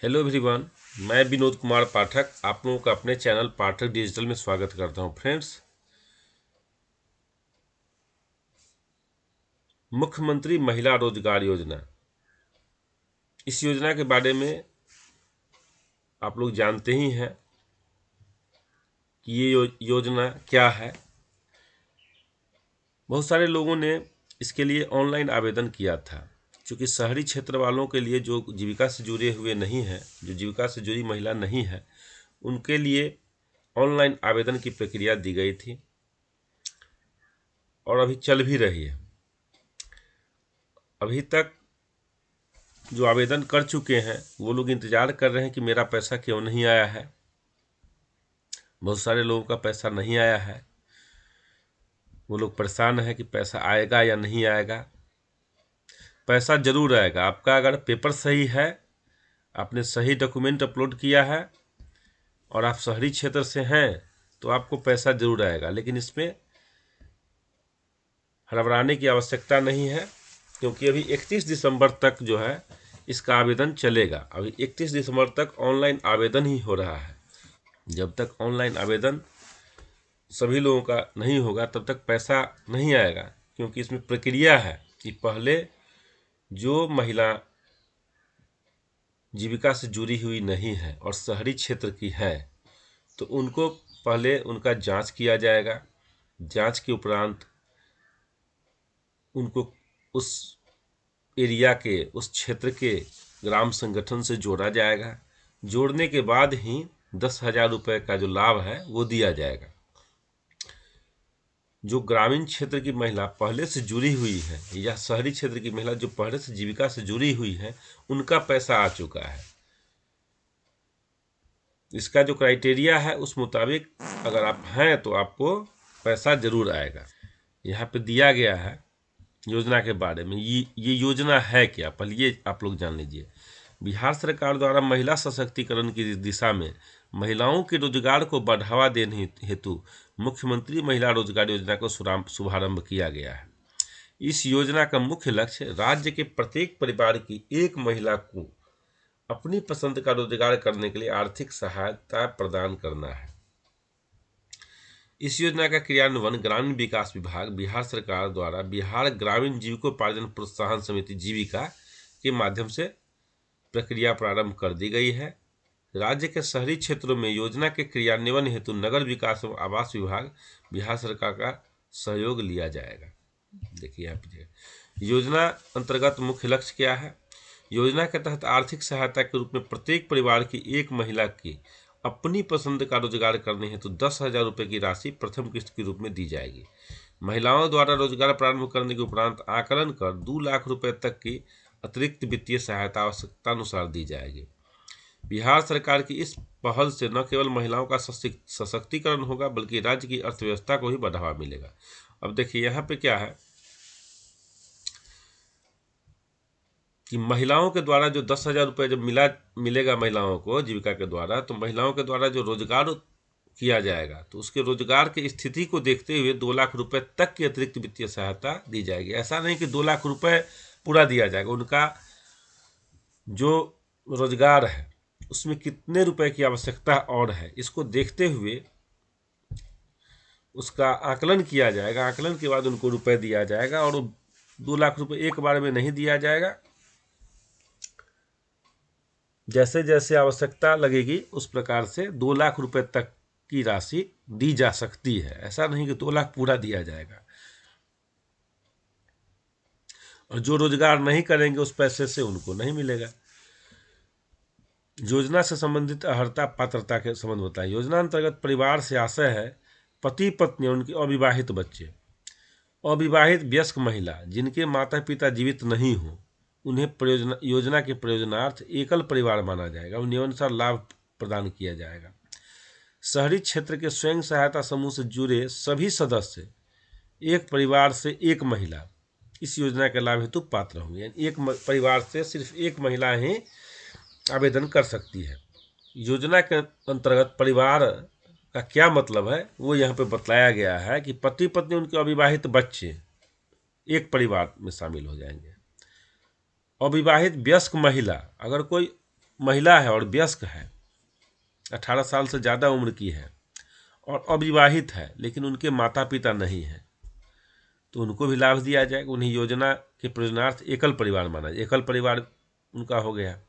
Hello everyone, मैं विनोद कुमार पाठक आप लोगों का अपने चैनल पाठक डिजिटल में स्वागत करता हूं। फ्रेंड्स, मुख्यमंत्री महिला रोजगार योजना, इस योजना के बारे में आप लोग जानते ही हैं कि ये योजना क्या है। बहुत सारे लोगों ने इसके लिए ऑनलाइन आवेदन किया था, क्योंकि शहरी क्षेत्र वालों के लिए जो जीविका से जुड़े हुए नहीं हैं, जो जीविका से जुड़ी महिला नहीं है, उनके लिए ऑनलाइन आवेदन की प्रक्रिया दी गई थी और अभी चल भी रही है। अभी तक जो आवेदन कर चुके हैं वो लोग इंतजार कर रहे हैं कि मेरा पैसा क्यों नहीं आया है। बहुत सारे लोगों का पैसा नहीं आया है, वो लोग परेशान है कि पैसा आएगा या नहीं आएगा। पैसा जरूर आएगा। आपका अगर पेपर सही है, आपने सही डॉक्यूमेंट अपलोड किया है और आप शहरी क्षेत्र से हैं तो आपको पैसा जरूर आएगा। लेकिन इसमें घबराने की आवश्यकता नहीं है, क्योंकि अभी 31 दिसंबर तक जो है इसका आवेदन चलेगा। अभी 31 दिसंबर तक ऑनलाइन आवेदन ही हो रहा है। जब तक ऑनलाइन आवेदन सभी लोगों का नहीं होगा तब तक पैसा नहीं आएगा, क्योंकि इसमें प्रक्रिया है कि पहले जो महिला जीविका से जुड़ी हुई नहीं है और शहरी क्षेत्र की है तो उनको पहले उनका जांच किया जाएगा। जांच के उपरांत उनको उस एरिया के, उस क्षेत्र के ग्राम संगठन से जोड़ा जाएगा। जोड़ने के बाद ही 10,000 रुपये का जो लाभ है वो दिया जाएगा। जो ग्रामीण क्षेत्र की महिला पहले से जुड़ी हुई है या शहरी क्षेत्र की महिला जो पहले से जीविका से जुड़ी हुई है, उनका पैसा आ चुका है। इसका जो क्राइटेरिया है उस मुताबिक अगर आप हैं तो आपको पैसा जरूर आएगा। यहाँ पे दिया गया है योजना के बारे में। ये योजना है क्या, पहले ये आप लोग जान लीजिए। बिहार सरकार द्वारा महिला सशक्तिकरण की दिशा में महिलाओं के रोजगार को बढ़ावा देने हेतु मुख्यमंत्री महिला रोजगार योजना को शुभारंभ किया गया है। इस योजना का मुख्य लक्ष्य राज्य के प्रत्येक परिवार की एक महिला को अपनी पसंद का रोजगार करने के लिए आर्थिक सहायता प्रदान करना है। इस योजना का क्रियान्वयन ग्रामीण विकास विभाग बिहार सरकार द्वारा बिहार ग्रामीण जीविकोपार्जन प्रोत्साहन समिति जीविका के माध्यम से प्रक्रिया प्रारंभ कर दी गई है। राज्य के शहरी क्षेत्रों में योजना के क्रियान्वयन हेतु नगर विकास एवं आवास विभाग बिहार सरकार का सहयोग लिया जाएगा। देखिए यहाँ पे योजना अंतर्गत मुख्य लक्ष्य क्या है। योजना के तहत आर्थिक सहायता के रूप में प्रत्येक परिवार की एक महिला की अपनी पसंद का रोजगार करने हेतु 10,000 रुपये की राशि प्रथम किस्त के रूप में दी जाएगी। महिलाओं द्वारा रोजगार प्रारंभ करने के उपरांत आकलन कर 2 लाख रुपए तक की अतिरिक्त वित्तीय सहायता आवश्यकता अनुसार दी जाएगी। बिहार सरकार की इस पहल से न केवल महिलाओं का सशक्तिकरण होगा बल्कि राज्य की अर्थव्यवस्था को भी बढ़ावा मिलेगा। अब देखिए यहाँ पे क्या है कि महिलाओं के द्वारा जो 10,000 रुपये जब मिलेगा महिलाओं को जीविका के द्वारा, तो महिलाओं के द्वारा जो रोजगार किया जाएगा तो उसके रोजगार की स्थिति को देखते हुए 2 लाख रुपए तक की अतिरिक्त वित्तीय सहायता दी जाएगी। ऐसा नहीं कि 2 लाख रुपए पूरा दिया जाएगा। उनका जो रोजगार है उसमें कितने रुपए की आवश्यकता और है, इसको देखते हुए उसका आकलन किया जाएगा। आकलन के बाद उनको रुपए दिया जाएगा और 2 लाख रुपए एक बार में नहीं दिया जाएगा। जैसे जैसे आवश्यकता लगेगी उस प्रकार से 2 लाख रुपए तक की राशि दी जा सकती है। ऐसा नहीं कि 2 लाख पूरा दिया जाएगा। और जो रोजगार नहीं करेंगे उस पैसे से उनको नहीं मिलेगा। योजना से संबंधित अर्हता पात्रता के संबंध बताएं। योजना अंतर्गत परिवार से आशय है पति पत्नी और उनके अविवाहित बच्चे, अविवाहित वयस्क महिला जिनके माता पिता जीवित नहीं हो, उन्हें योजना के प्रयोजनार्थ एकल परिवार माना जाएगा और नियमानुसार लाभ प्रदान किया जाएगा। शहरी क्षेत्र के स्वयं सहायता समूह से जुड़े सभी सदस्य एक परिवार से एक महिला इस योजना के लाभ हेतु पात्र होंगे। यानी एक परिवार से सिर्फ एक महिला ही आवेदन कर सकती है। योजना के अंतर्गत परिवार का क्या मतलब है वो यहाँ पे बतलाया गया है कि पति पत्नी उनके अविवाहित बच्चे एक परिवार में शामिल हो जाएंगे। अविवाहित वयस्क महिला, अगर कोई महिला है और वयस्क है, 18 साल से ज़्यादा उम्र की है और अविवाहित है, लेकिन उनके माता पिता नहीं हैं, तो उनको भी लाभ दिया जाएगा। उन्हें योजना के प्रयोजनार्थ एकल परिवार माना जाए, एकल परिवार उनका हो गया।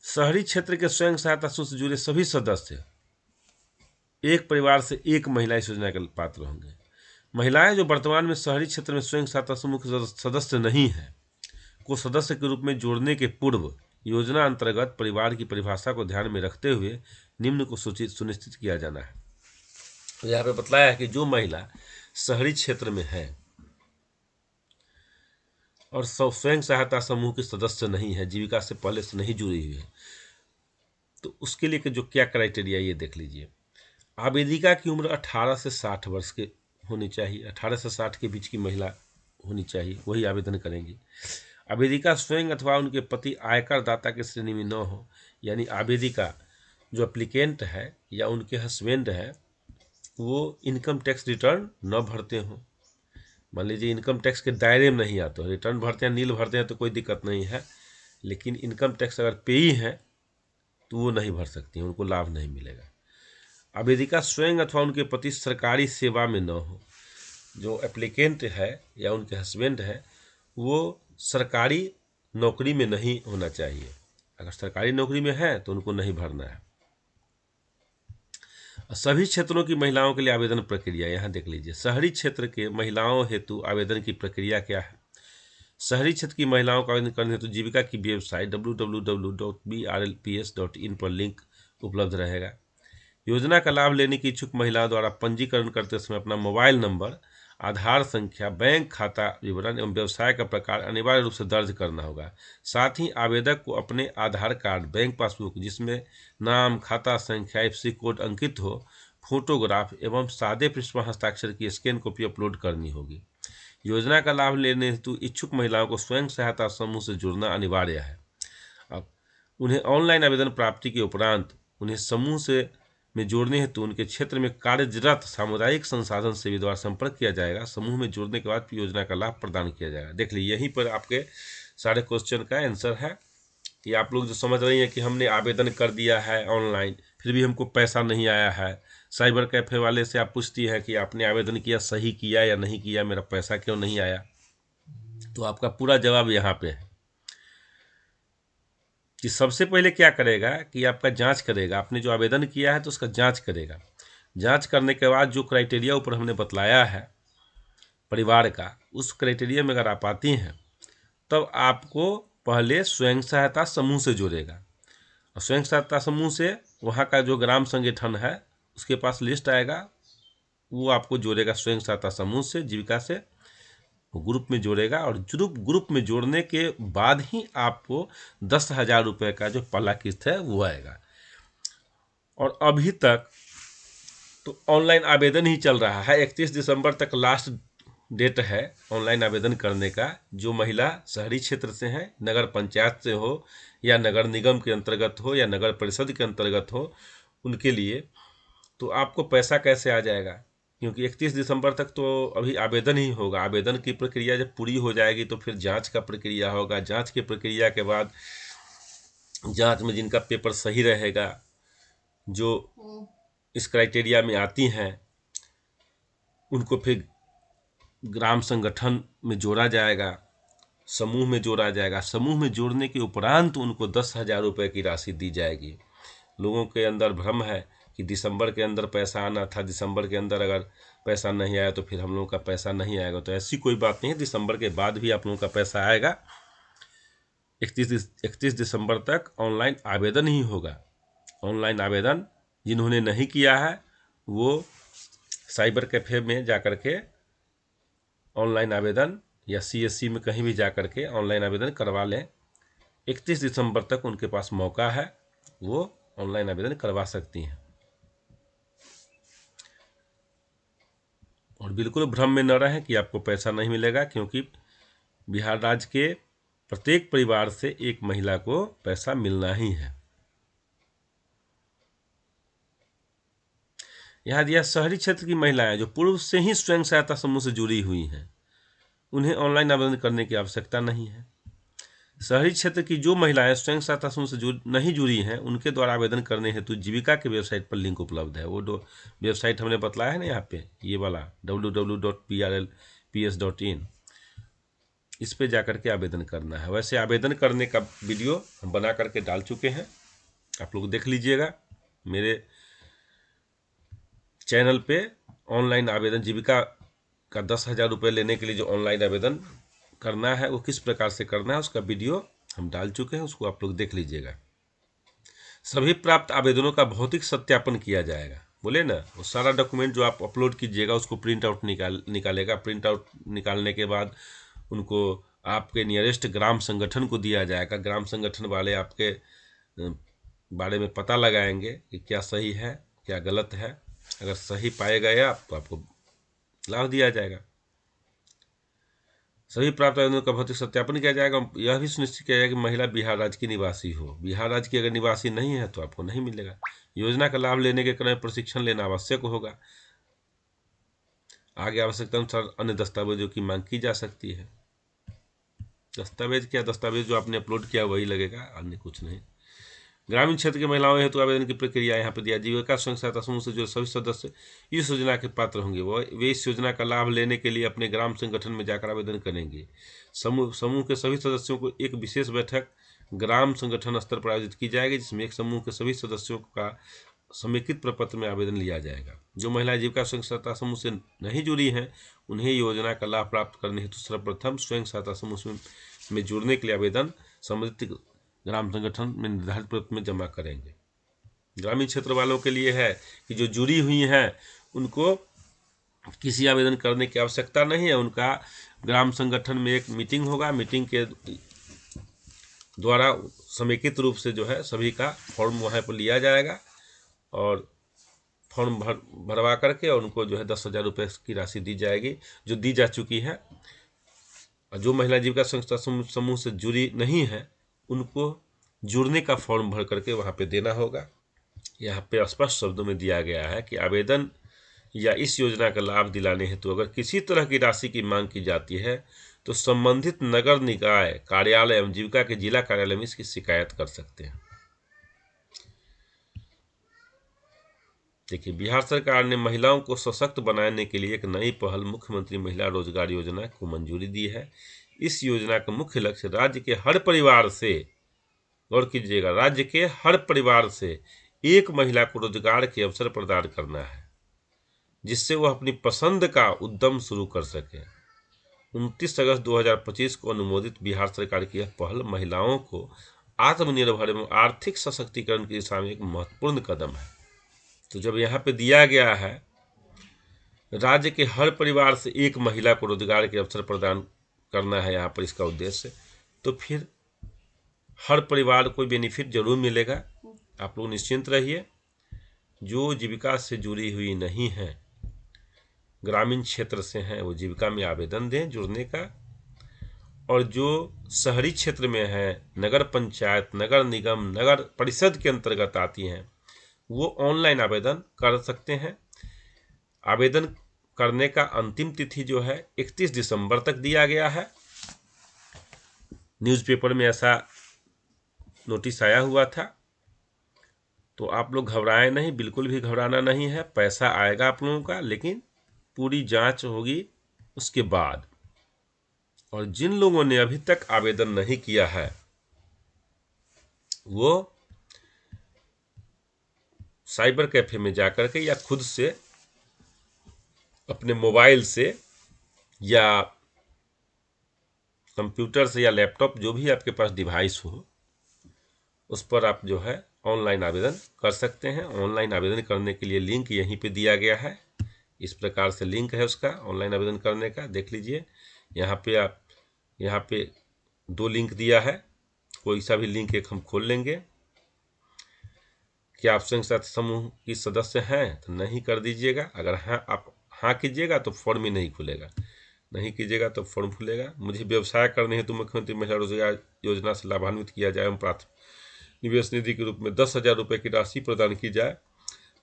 शहरी क्षेत्र के स्वयं सहायता समूह से जुड़े सभी सदस्य एक परिवार से एक महिला इस योजना के पात्र होंगे। महिलाएं जो वर्तमान में शहरी क्षेत्र में स्वयं सहायता समूह के सदस्य नहीं हैं को सदस्य के रूप में जोड़ने के पूर्व योजना अंतर्गत परिवार की परिभाषा को ध्यान में रखते हुए निम्न को सुनिश्चित किया जाना है। तो यहाँ पे बतलाया है कि जो महिला शहरी क्षेत्र में है और स्वयं सहायता समूह के सदस्य नहीं है, जीविका से पहले से नहीं जुड़ी हुई है, तो उसके लिए जो क्या क्राइटेरिया ये देख लीजिए। आवेदिका की उम्र 18 से 60 वर्ष के होनी चाहिए, 18 से 60 के बीच की महिला होनी चाहिए, वही आवेदन करेंगी। आवेदिका स्वयं अथवा उनके पति आयकर दाता की श्रेणी में न हो, यानी आवेदिका जो एप्लीकेंट है या उनके हस्बैंड है वो इनकम टैक्स रिटर्न न भरते हों। मान लीजिए इनकम टैक्स के दायरे में नहीं आते हो, रिटर्न भरते हैं, नील भरते हैं तो कोई दिक्कत नहीं है, लेकिन इनकम टैक्स अगर पेई है तो वो नहीं भर सकती हैं, उनको लाभ नहीं मिलेगा। आवेदिका स्वयं अथवा उनके पति सरकारी सेवा में न हो, जो एप्लीकेंट है या उनके हस्बैंड है वो सरकारी नौकरी में नहीं होना चाहिए। अगर सरकारी नौकरी में है तो उनको नहीं भरना है। सभी क्षेत्रों की महिलाओं के लिए आवेदन प्रक्रिया यहाँ देख लीजिए। शहरी क्षेत्र के महिलाओं हेतु आवेदन की प्रक्रिया क्या है। शहरी क्षेत्र की महिलाओं का आवेदन करने हेतु जीविका की वेबसाइट www.brlps.in पर लिंक उपलब्ध रहेगा। योजना का लाभ लेने की इच्छुक महिलाओं द्वारा पंजीकरण करते समय अपना मोबाइल नंबर, आधार संख्या, बैंक खाता विवरण एवं व्यवसाय का प्रकार अनिवार्य रूप से दर्ज करना होगा। साथ ही आवेदक को अपने आधार कार्ड, बैंक पासबुक जिसमें नाम, खाता संख्या, एफसी कोड अंकित हो, फोटोग्राफ एवं सादे पृष्ठ हस्ताक्षर की स्कैन कॉपी अपलोड करनी होगी। योजना का लाभ लेने हेतु इच्छुक महिलाओं को स्वयं सहायता समूह से जुड़ना अनिवार्य है। अब उन्हें ऑनलाइन आवेदन प्राप्ति के उपरांत उन्हें समूह से में जोड़ने हेतु उनके क्षेत्र में कार्यरत सामुदायिक संसाधन सेवी द्वारा संपर्क किया जाएगा। समूह में जुड़ने के बाद योजना का लाभ प्रदान किया जाएगा। देख लीजिए यहीं पर आपके सारे क्वेश्चन का आंसर है कि आप लोग जो समझ रही हैं कि हमने आवेदन कर दिया है ऑनलाइन फिर भी हमको पैसा नहीं आया है, साइबर कैफे वाले से आप पूछती है कि आपने आवेदन किया, सही किया या नहीं किया, मेरा पैसा क्यों नहीं आया, तो आपका पूरा जवाब यहाँ पे है कि सबसे पहले क्या करेगा कि आपका जांच करेगा। आपने जो आवेदन किया है तो उसका जांच करेगा। जांच करने के बाद जो क्राइटेरिया ऊपर हमने बतलाया है परिवार का, उस क्राइटेरिया में अगर आप आती हैं तब आपको पहले स्वयं सहायता समूह से जोड़ेगा और स्वयं सहायता समूह से वहाँ का जो ग्राम संगठन है उसके पास लिस्ट आएगा, वो आपको जोड़ेगा स्वयं सहायता समूह से, जीविका से ग्रुप में जोड़ेगा और ग्रुप में जोड़ने के बाद ही आपको 10,000 रुपये का जो पहला किस्त है वो आएगा। और अभी तक तो ऑनलाइन आवेदन ही चल रहा है, 31 दिसंबर तक लास्ट डेट है ऑनलाइन आवेदन करने का। जो महिला शहरी क्षेत्र से हैं, नगर पंचायत से हो या नगर निगम के अंतर्गत हो या नगर परिषद के अंतर्गत हो, उनके लिए तो आपको पैसा कैसे आ जाएगा, क्योंकि 31 दिसंबर तक तो अभी आवेदन ही होगा। आवेदन की प्रक्रिया जब पूरी हो जाएगी तो फिर जांच का प्रक्रिया होगा। जांच की प्रक्रिया के बाद जांच में जिनका पेपर सही रहेगा, जो इस क्राइटेरिया में आती हैं, उनको फिर ग्राम संगठन में जोड़ा जाएगा, समूह में जोड़ा जाएगा। समूह में जोड़ने के उपरांत उनको 10,000 रुपये की राशि दी जाएगी। लोगों के अंदर भ्रम है कि दिसंबर के अंदर पैसा आना था, दिसंबर के अंदर अगर पैसा नहीं आया तो फिर हम लोगों का पैसा नहीं आएगा, तो ऐसी कोई बात नहीं है। दिसंबर के बाद भी आप लोगों का पैसा आएगा। 31 दिसंबर तक ऑनलाइन आवेदन ही होगा। ऑनलाइन आवेदन जिन्होंने नहीं किया है वो साइबर कैफे में जा कर के ऑनलाइन आवेदन या CSC में कहीं भी जा कर के ऑनलाइन आवेदन करवा लें। 31 दिसंबर तक उनके पास मौका है, वो ऑनलाइन आवेदन करवा सकती हैं। और बिल्कुल भ्रम में न रहें कि आपको पैसा नहीं मिलेगा, क्योंकि बिहार राज्य के प्रत्येक परिवार से एक महिला को पैसा मिलना ही है। यहाँ दिया शहरी क्षेत्र की महिलाएं जो पूर्व से ही स्वयं सहायता समूह से जुड़ी हुई हैं, उन्हें ऑनलाइन आवेदन करने की आवश्यकता नहीं है। शहरी क्षेत्र की जो महिलाएं स्वयं सहायता समूह से नहीं जुड़ी हैं, उनके द्वारा आवेदन करने हेतु जीविका के वेबसाइट पर लिंक उपलब्ध है। वो वेबसाइट हमने बताया है ना यहाँ पे, ये वाला www.prlps.in, इस पे जाकर के आवेदन करना है। वैसे आवेदन करने का वीडियो हम बना करके डाल चुके हैं, आप लोग देख लीजिएगा। मेरे चैनल पे ऑनलाइन आवेदन जीविका का 10,000 रुपये लेने के लिए जो ऑनलाइन आवेदन करना है वो किस प्रकार से करना है उसका वीडियो हम डाल चुके हैं, उसको आप लोग देख लीजिएगा। सभी प्राप्त आवेदनों का भौतिक सत्यापन किया जाएगा। बोले ना, वो सारा डॉक्यूमेंट जो आप अपलोड कीजिएगा उसको प्रिंट आउट निकालेगा। प्रिंट आउट निकालने के बाद उनको आपके नियरेस्ट ग्राम संगठन को दिया जाएगा। ग्राम संगठन वाले आपके बारे में पता लगाएंगे कि क्या सही है क्या गलत है। अगर सही पाए गए आप तो आपको लाभ दिया जाएगा। सभी प्राप्त आवेदनों का भौतिक सत्यापन किया जाएगा। यह भी सुनिश्चित किया जाएगा कि महिला बिहार राज्य की निवासी हो। बिहार राज्य की अगर निवासी नहीं है तो आपको नहीं मिलेगा। योजना का लाभ लेने के क्रम में प्रशिक्षण लेना आवश्यक होगा। आगे आवश्यकता अनुसार अन्य दस्तावेजों की मांग की जा सकती है। दस्तावेज क्या, दस्तावेज जो आपने अपलोड किया वही लगेगा, अन्य कुछ नहीं। ग्रामीण क्षेत्र की महिलाओं हेतु आवेदन की प्रक्रिया यहाँ पे दिया। जीविका स्वयं सहायता समूह से जो सभी सदस्य इस योजना के पात्र होंगे वे इस योजना का लाभ लेने के लिए अपने ग्राम संगठन में जाकर आवेदन करेंगे। समूह के सभी सदस्यों को एक विशेष बैठक ग्राम संगठन स्तर पर आयोजित की जाएगी, जिसमें एक समूह के सभी सदस्यों का समेकित प्रपत्र में आवेदन लिया जाएगा। जो महिला जीविका स्वयं सहायता समूह से नहीं जुड़ी हैं उन्हें योजना का लाभ प्राप्त करने हेतु सर्वप्रथम स्वयं सहायता समूह में जुड़ने के लिए आवेदन संबंधित ग्राम संगठन में निर्धारित प्रपत्र में जमा करेंगे। ग्रामीण क्षेत्र वालों के लिए है कि जो जुड़ी हुई हैं उनको किसी आवेदन करने की आवश्यकता नहीं है। उनका ग्राम संगठन में एक मीटिंग होगा, मीटिंग के द्वारा समेकित रूप से जो है सभी का फॉर्म वहाँ पर लिया जाएगा और फॉर्म भरवा करके और उनको जो है 10,000 रुपये की राशि दी जाएगी, जो दी जा चुकी है। और जो महिला जीविका संस्था समूह से जुड़ी नहीं है उनको जुड़ने का फॉर्म भर करके वहाँ पे देना होगा। यहाँ पे स्पष्ट शब्दों में दिया गया है कि आवेदन या इस योजना का लाभ दिलाने हेतु अगर किसी तरह की राशि की मांग की जाती है तो संबंधित नगर निकाय कार्यालय एवं जीविका के जिला कार्यालय में इसकी शिकायत कर सकते हैं। देखिए, बिहार सरकार ने महिलाओं को सशक्त बनाने के लिए एक नई पहल मुख्यमंत्री महिला रोजगार योजना को मंजूरी दी है। इस योजना का मुख्य लक्ष्य राज्य के हर परिवार से, गौर कीजिएगा, राज्य के हर परिवार से एक महिला को रोजगार के अवसर प्रदान करना है, जिससे वह अपनी पसंद का उद्यम शुरू कर सके। 29 अगस्त 2025 को अनुमोदित बिहार सरकार की यह पहल महिलाओं को आत्मनिर्भर एवं आर्थिक सशक्तिकरण की दिशा में एक महत्वपूर्ण कदम है। तो जब यहाँ पे दिया गया है राज्य के हर परिवार से एक महिला को रोजगार के अवसर प्रदान करना है यहाँ पर इसका उद्देश्य, तो फिर हर परिवार को बेनिफिट जरूर मिलेगा। आप लोग निश्चिंत रहिए। जो जीविका से जुड़ी हुई नहीं है, ग्रामीण क्षेत्र से हैं, वो जीविका में आवेदन दें जुड़ने का। और जो शहरी क्षेत्र में है, नगर पंचायत, नगर निगम, नगर परिषद के अंतर्गत आती हैं, वो ऑनलाइन आवेदन कर सकते हैं। आवेदन करने का अंतिम तिथि जो है 31 दिसंबर तक दिया गया है। न्यूज़पेपर में ऐसा नोटिस आया हुआ था। तो आप लोग घबराएं नहीं, बिल्कुल भी घबराना नहीं है। पैसा आएगा आप लोगों का, लेकिन पूरी जांच होगी उसके बाद। और जिन लोगों ने अभी तक आवेदन नहीं किया है वो साइबर कैफे में जाकर के या खुद से अपने मोबाइल से या कंप्यूटर से या लैपटॉप, जो भी आपके पास डिवाइस हो, उस पर आप जो है ऑनलाइन आवेदन कर सकते हैं। ऑनलाइन आवेदन करने के लिए लिंक यहीं पे दिया गया है। इस प्रकार से लिंक है उसका ऑनलाइन आवेदन करने का, देख लीजिए। यहाँ पे आप यहाँ पे 2 लिंक दिया है, कोई सा भी लिंक एक हम खोल लेंगे। क्या आप स्वयं सहायता समूह की सदस्य हैं तो नहीं कर दीजिएगा। अगर हाँ आप हाँ कीजिएगा तो फॉर्म ही नहीं खुलेगा, नहीं कीजिएगा तो फॉर्म खुलेगा। मुझे व्यवसाय करने हेतु मुख्यमंत्री महिला रोजगार योजना से लाभान्वित किया जाए एवं प्राथमिक निवेश निधि के रूप में 10,000 रुपये की राशि प्रदान की जाए।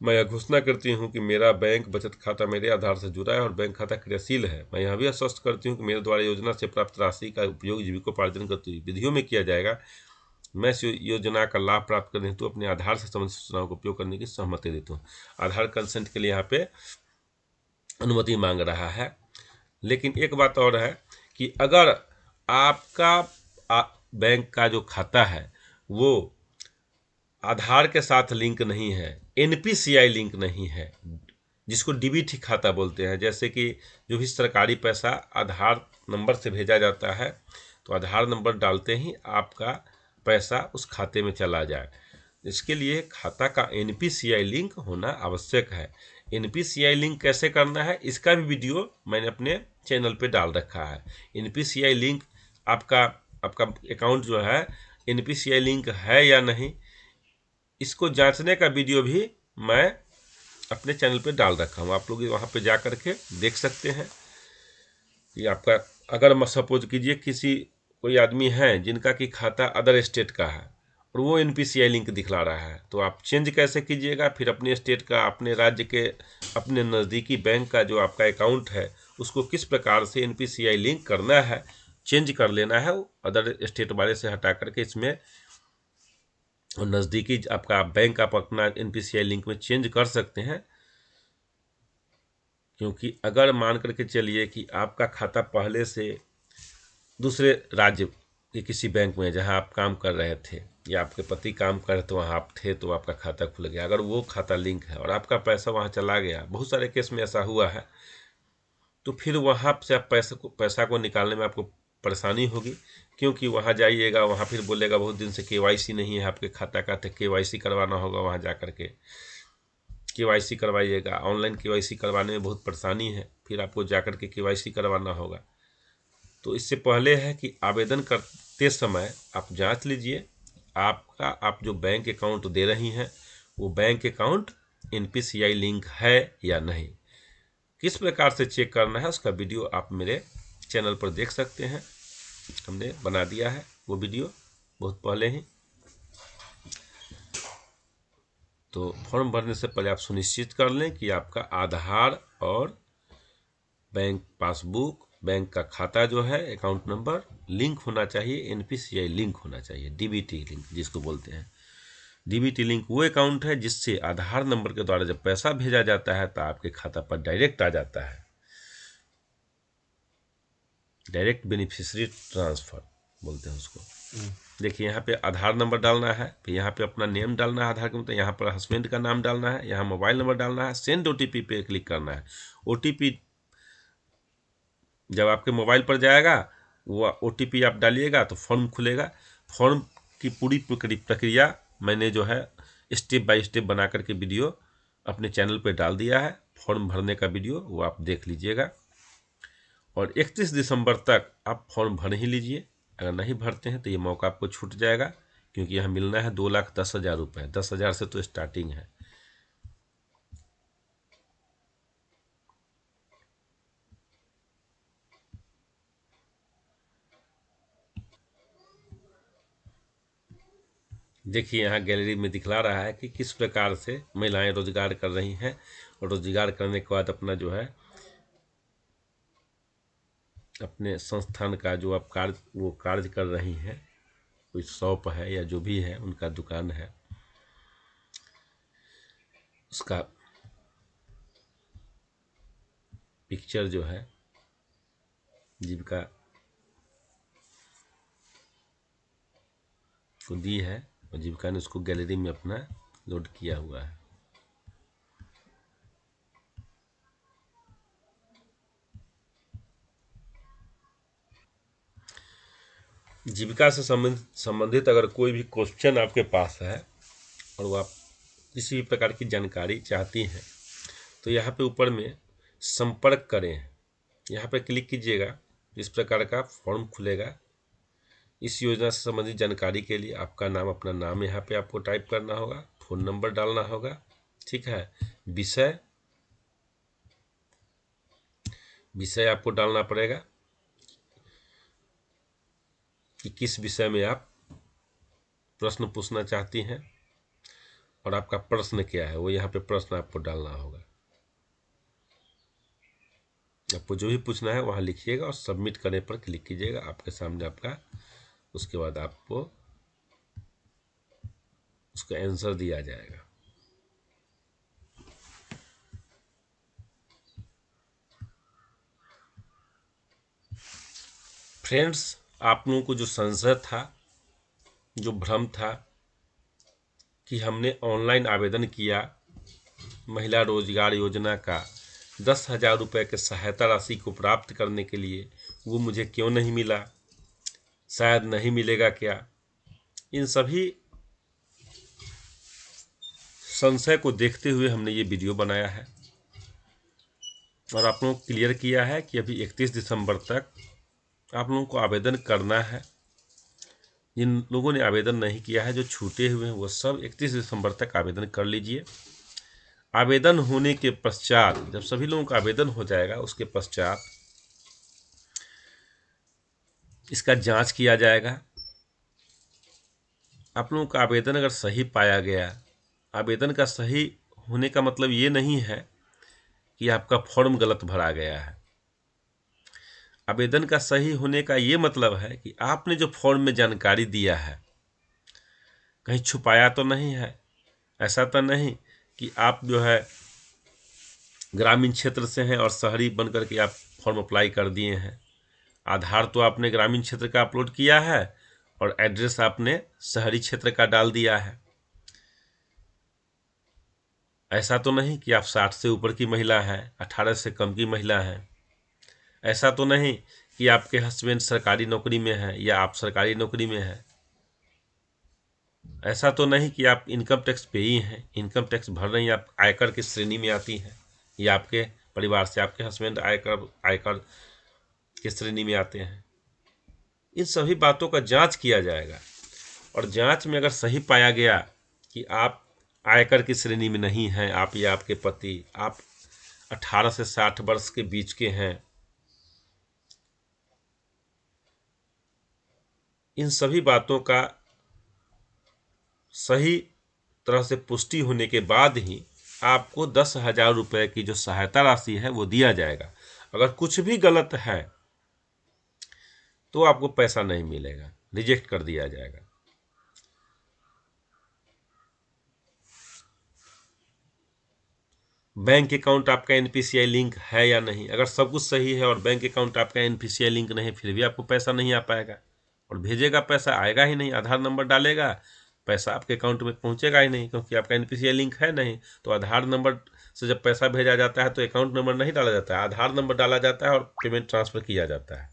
मैं यह घोषणा करती हूँ कि मेरा बैंक बचत खाता मेरे आधार से जुड़ा है और बैंक खाता क्रियाशील है। मैं यह भी आश्वस्त करती हूँ कि मेरे द्वारा योजना से प्राप्त राशि का उपयोग जीविकोपार्जन करती हुई विधियों में किया जाएगा। मैं इस योजना का लाभ प्राप्त करने हेतु अपने आधार से संबंधित सूचनाओं का उपयोग करने की सहमति देता हूँ। आधार कंसेंट के लिए यहाँ पे अनुमति मांग रहा है। लेकिन एक बात और है कि अगर आपका बैंक का जो खाता है वो आधार के साथ लिंक नहीं है, एनपीसीआई लिंक नहीं है, जिसको डीबीटी खाता बोलते हैं, जैसे कि जो भी सरकारी पैसा आधार नंबर से भेजा जाता है तो आधार नंबर डालते ही आपका पैसा उस खाते में चला जाए, इसके लिए खाता का एनपीसीआई लिंक होना आवश्यक है। एनपीसीआई लिंक कैसे करना है इसका भी वीडियो मैंने अपने चैनल पे डाल रखा है। एनपीसीआई लिंक आपका अकाउंट जो है एनपीसीआई लिंक है या नहीं, इसको जांचने का वीडियो भी मैं अपने चैनल पे डाल रखा हूँ। आप लोग वहाँ पे जा करके देख सकते हैं कि आपका, अगर सपोज कीजिए किसी कोई आदमी है जिनका कि खाता अदर स्टेट का है और वो एनपीसीआई लिंक दिखला रहा है, तो आप चेंज कैसे कीजिएगा, फिर अपने स्टेट का, अपने राज्य के, अपने नज़दीकी बैंक का जो आपका अकाउंट है उसको किस प्रकार से एनपीसीआई लिंक करना है, चेंज कर लेना है, अदर स्टेट वाले से हटा करके इसमें और नज़दीकी आपका बैंक आप अपना एनपीसीआई लिंक में चेंज कर सकते हैं। क्योंकि अगर मान करके चलिए कि आपका खाता पहले से दूसरे राज्य के किसी बैंक में जहां आप काम कर रहे थे या आपके पति काम कर रहे थे वहां आप थे तो आपका खाता खुल गया, अगर वो खाता लिंक है और आपका पैसा वहां चला गया, बहुत सारे केस में ऐसा हुआ है, तो फिर वहां से आप पैसा को निकालने में आपको परेशानी होगी। क्योंकि वहां जाइएगा, वहां फिर बोलेगा बहुत दिन से केवाईसी नहीं है आपके खाता का, तो केवाईसी करवाना होगा, वहां जा करके केवाईसी करवाइएगा। ऑनलाइन केवाईसी करवाने में बहुत परेशानी है, फिर आपको जा करके केवाईसी करवाना होगा। तो इससे पहले है कि आवेदन करते समय आप जांच लीजिए आपका, आप जो बैंक अकाउंट दे रही हैं वो बैंक अकाउंट एनपीसीआई लिंक है या नहीं। किस प्रकार से चेक करना है उसका वीडियो आप मेरे चैनल पर देख सकते हैं, हमने बना दिया है वो वीडियो बहुत पहले ही। तो फॉर्म भरने से पहले आप सुनिश्चित कर लें कि आपका आधार और बैंक पासबुक, बैंक का खाता जो है, अकाउंट नंबर लिंक होना चाहिए, एनपीसीआई लिंक होना चाहिए, डीबीटी लिंक जिसको बोलते हैं। डीबीटी लिंक वो अकाउंट है जिससे आधार नंबर के द्वारा जब पैसा भेजा जाता है तो आपके खाता पर डायरेक्ट आ जाता है, डायरेक्ट बेनिफिशियरी ट्रांसफर बोलते हैं उसको। देखिए यहाँ पे आधार नंबर डालना है, फिर यहाँ पे अपना नेम डालना है आधार के मतलब, यहाँ पर हस्बैंड का नाम डालना है, यहाँ मोबाइल नंबर डालना है, सेंड ओटीपी पे क्लिक करना है। ओटीपी जब आपके मोबाइल पर जाएगा वो ओटीपी आप डालिएगा तो फॉर्म खुलेगा। फॉर्म की पूरी प्रक्रिया मैंने जो है स्टेप बाय स्टेप बना करके वीडियो अपने चैनल पे डाल दिया है। फॉर्म भरने का वीडियो वो आप देख लीजिएगा और 31 दिसंबर तक आप फॉर्म भर ही लीजिए। अगर नहीं भरते हैं तो ये मौका आपको छूट जाएगा, क्योंकि यहाँ मिलना है 2,10,000 रुपये, 10,000 से तो स्टार्टिंग है। देखिए यहाँ गैलरी में दिखला रहा है कि किस प्रकार से महिलाएं रोजगार कर रही हैं और रोजगार करने के बाद अपना जो है अपने संस्थान का जो आप कार्य कर रही हैं, कोई शॉप है या जो भी है उनका दुकान है, उसका पिक्चर जो है जीविका को दी है और जीविका ने उसको गैलरी में अपना लोड किया हुआ है। जीविका से संबंधित अगर कोई भी क्वेश्चन आपके पास है और वो आप किसी भी प्रकार की जानकारी चाहती हैं तो यहाँ पे ऊपर में संपर्क करें, यहाँ पे क्लिक कीजिएगा, इस प्रकार का फॉर्म खुलेगा। इस योजना से संबंधित जानकारी के लिए आपका नाम, अपना नाम यहाँ पे आपको टाइप करना होगा, फ़ोन नंबर डालना होगा, ठीक है। विषय आपको डालना पड़ेगा कि किस विषय में आप प्रश्न पूछना चाहती हैं। और आपका प्रश्न क्या है, वो यहाँ पे प्रश्न आपको डालना होगा। आपको जो भी पूछना है वहाँ लिखिएगा और सबमिट करने पर क्लिक कीजिएगा। आपके सामने आपका उसके बाद आपको उसका आंसर दिया जाएगा। फ्रेंड्स, आप लोगों को जो संशय था, जो भ्रम था कि हमने ऑनलाइन आवेदन किया महिला रोजगार योजना का 10,000 रुपये के सहायता राशि को प्राप्त करने के लिए, वो मुझे क्यों नहीं मिला, शायद नहीं मिलेगा क्या, इन सभी संशय को देखते हुए हमने ये वीडियो बनाया है और आप लोगों को क्लियर किया है कि अभी 31 दिसंबर तक आप लोगों को आवेदन करना है। जिन लोगों ने आवेदन नहीं किया है, जो छूटे हुए हैं, वो सब 31 दिसंबर तक आवेदन कर लीजिए। आवेदन होने के पश्चात, जब सभी लोगों का आवेदन हो जाएगा, उसके पश्चात इसका जांच किया जाएगा। आप लोगों का आवेदन अगर सही पाया गया, आवेदन का सही होने का मतलब ये नहीं है कि आपका फॉर्म गलत भरा गया है। आवेदन का सही होने का ये मतलब है कि आपने जो फॉर्म में जानकारी दिया है कहीं छुपाया तो नहीं है। ऐसा तो नहीं कि आप जो है ग्रामीण क्षेत्र से हैं और शहरी बनकर के आप फॉर्म अप्लाई कर दिए हैं। आधार तो आपने ग्रामीण क्षेत्र का अपलोड किया है और एड्रेस आपने शहरी क्षेत्र का डाल दिया है। ऐसा तो नहीं कि आप 60 से ऊपर की महिला हैं, 18 से कम की महिला हैं। ऐसा तो नहीं कि आपके हस्बैंड सरकारी नौकरी में हैं या आप सरकारी नौकरी में हैं। ऐसा तो नहीं कि आप इनकम टैक्स पेई हैं, इनकम टैक्स भर रही हैं, आप आयकर की श्रेणी में आती हैं, या आपके परिवार से आपके हस्बैंड आयकर की श्रेणी में आते हैं। इन सभी बातों का जांच किया जाएगा और जांच में अगर सही पाया गया कि आप आयकर की श्रेणी में नहीं हैं, आप या आपके पति, आप 18 से 60 वर्ष के बीच के हैं, इन सभी बातों का सही तरह से पुष्टि होने के बाद ही आपको 10,000 रुपये की जो सहायता राशि है वो दिया जाएगा। अगर कुछ भी गलत है तो आपको पैसा नहीं मिलेगा, रिजेक्ट कर दिया जाएगा। बैंक अकाउंट आपका एनपीसीआई लिंक है या नहीं, अगर सब कुछ सही है और बैंक अकाउंट आपका एनपीसीआई लिंक नहीं, फिर भी आपको पैसा नहीं आ पाएगा और भेजेगा पैसा आएगा ही नहीं। आधार नंबर डालेगा, पैसा आपके अकाउंट में पहुंचेगा ही नहीं, क्योंकि आपका एनपीसीआई लिंक है नहीं। तो आधार नंबर से जब पैसा भेजा जाता है तो अकाउंट नंबर नहीं डाला जाता है, आधार नंबर डाला जाता है और पेमेंट ट्रांसफ़र किया जाता है।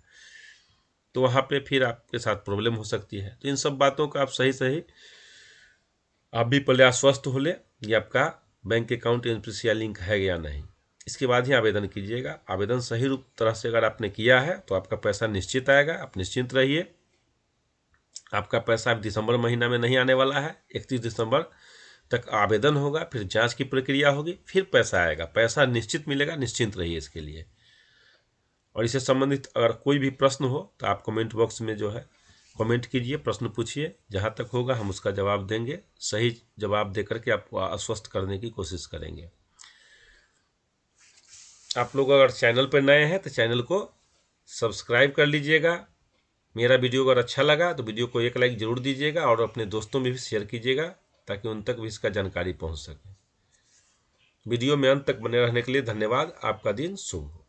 तो वहाँ पे फिर आपके साथ प्रॉब्लम हो सकती है। तो इन सब बातों का आप सही आप भी पहले आश्वस्त हो ले कि आपका बैंक अकाउंट एनपीसीआई लिंक है या नहीं, इसके बाद ही आवेदन कीजिएगा। आवेदन सही रूप तरह से अगर आपने किया है तो आपका पैसा निश्चित आएगा, आप निश्चिंत रहिए। आपका पैसा अब दिसंबर महीना में नहीं आने वाला है, 31 दिसंबर तक आवेदन होगा, फिर जांच की प्रक्रिया होगी, फिर पैसा आएगा। पैसा निश्चित मिलेगा, निश्चिंत रहिए इसके लिए। और इससे संबंधित अगर कोई भी प्रश्न हो तो आप कमेंट बॉक्स में जो है कमेंट कीजिए, प्रश्न पूछिए, जहाँ तक होगा हम उसका जवाब देंगे। सही जवाब देकर के आपको आश्वस्त करने की कोशिश करेंगे। आप लोग अगर चैनल पर नए हैं तो चैनल को सब्सक्राइब कर लीजिएगा। मेरा वीडियो अगर अच्छा लगा तो वीडियो को एक लाइक ज़रूर दीजिएगा और अपने दोस्तों में भी शेयर कीजिएगा ताकि उन तक भी इसका जानकारी पहुंच सके। वीडियो में अंत तक बने रहने के लिए धन्यवाद। आपका दिन शुभ हो।